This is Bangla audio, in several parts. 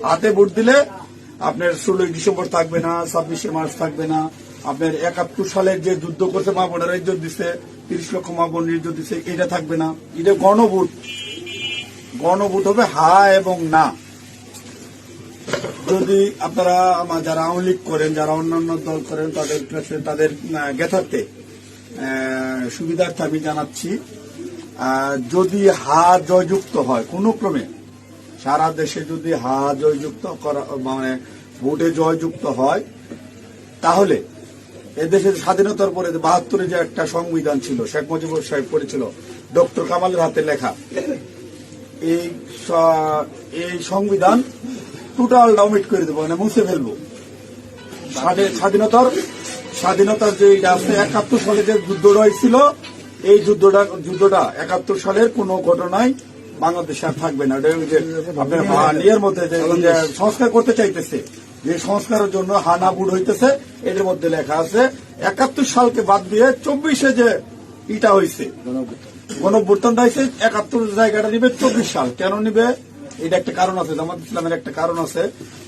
হাতে ভোট দিলে আপনার 16 ডিসেম্বর থাকবে না, 26শে মার্চ থাকবে না, আপনার 71 সালের যে যুদ্ধ করছে মা বোনেরা ইজ্জত দিচ্ছে, 30 লক্ষ মা বোন ইজ্জত দিচ্ছে, এটা থাকবে না। এটা গণভোট। গণভোট হবে হা এবং না। যদি আপনারা যারা আওয়ামী লীগ করেন, যারা অন্যান্য দল করেন, তাদের জ্ঞাতার্থে সুবিধার্থে আমি জানাচ্ছি, যদি হা জয়যুক্ত হয় কোনো ক্রমে, সারা দেশে যদি হা জয়যুক্ত করা মানে ভোটে জয়যুক্ত হয়, তাহলে এদেশের স্বাধীনতার পরে 72-এ যে একটা সংবিধান ছিল, শেখ মুজিবুর সাহেব করেছিল, ডক্টর কামালের হাতে লেখা, এই সংবিধান টোটাল ডাউমিট করে দেবো, মানে মুছে ফেলবো। স্বাধীনতার যে আছে 71 সালে যে যুদ্ধটা হয়েছিল, এই যুদ্ধটা 71 সালের কোন ঘটনায় বাংলাদেশে আর থাকবে না। আপনার ইয়ের মধ্যে যে সংস্কার করতে চাইতেছে, যে সংস্কারের জন্য হানা বুট হইতেছে, এদের মধ্যে লেখা আছে 71 সালকে বাদ দিয়ে 24-এ যে ইটা হয়েছে, গণঅভ্যুত্থান হয়েছে, 71 জায়গাটা নিবে 24 সাল। কেন নিবে? এটা একটা কারণ আছে, জামাত ইসলামের একটা কারণ আছে।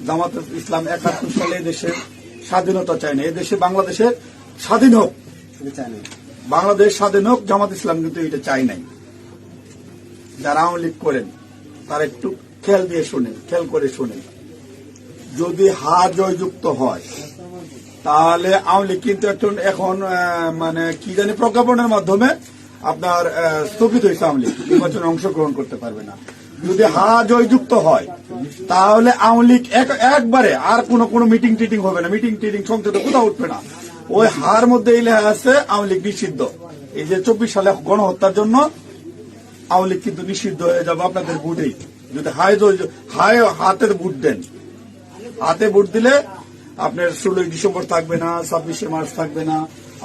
জামাত ইসলাম 71 সালে দেশে স্বাধীনতা চায় না, এদেশে বাংলাদেশের স্বাধীন হোক, বাংলাদেশ স্বাধীন হোক, জামাত ইসলাম কিন্তু এটা চাই নাই। যারা আওয়ামী লীগ করেন তারা একটু খেয়াল করে শোনেন। যদি হা জয়যুক্ত হয়, তাহলে আওয়ামী লীগ কিন্তু এখন মানে কি জানি প্রজ্ঞাপনের মাধ্যমে আপনার স্থগিত হয়েছে, আওয়ামী লীগ নির্বাচনে অংশগ্রহণ করতে পারবে না। যদি হা জয়যুক্ত হয়, তাহলে আওয়ামী লীগ একবারে আর কোনো মিটিং টিটিং হবে না, মিটিং টিটিং সংসদে কোথাও উঠবে না। ওই হার মধ্যে এই লেখা আছে আওয়ামী লীগ নিষিদ্ধ। এই যে 24 সালে গণহত্যার জন্য আওয়ামী লীগ কিন্তু নিষিদ্ধ হয়ে যাবে আপনাদের ভোটেই, যদি হাতের ভোট দেন। হাতে ভোট দিলে আপনার 16 ডিসেম্বর থাকবে না, 26শে মার্চ থাকবে না,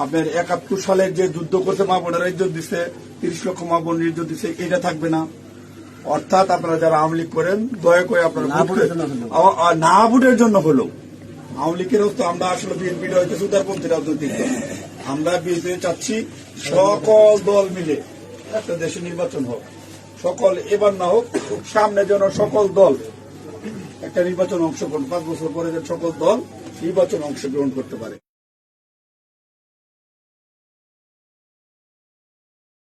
আপনার 71 সালের যে যুদ্ধ করছে মা বোনেরা ইজ্জত দিচ্ছে, 30 লক্ষ মা বোন ইজ্জত দিচ্ছে, এটা থাকবে না। অর্থাৎ আপনারা যারা আওয়ামী লীগ করেন, দয়া করে আপনারা না ভোটের জন্য হলো, আওয়ামী লীগের তো আমরা আসলে বিএনপিটা হইতে সুদারপন্থী রাজনৈতিক দল, আমরা বিএনপি চাচ্ছি সকল দল মিলে একটা দেশে নির্বাচন হোক, সকল এবার না হোক, সামনে যেন সকল দল একটা নির্বাচন অংশগ্রহণ, 5 বছর পরে যেন সকল দল নির্বাচন অংশগ্রহণ করতে পারে।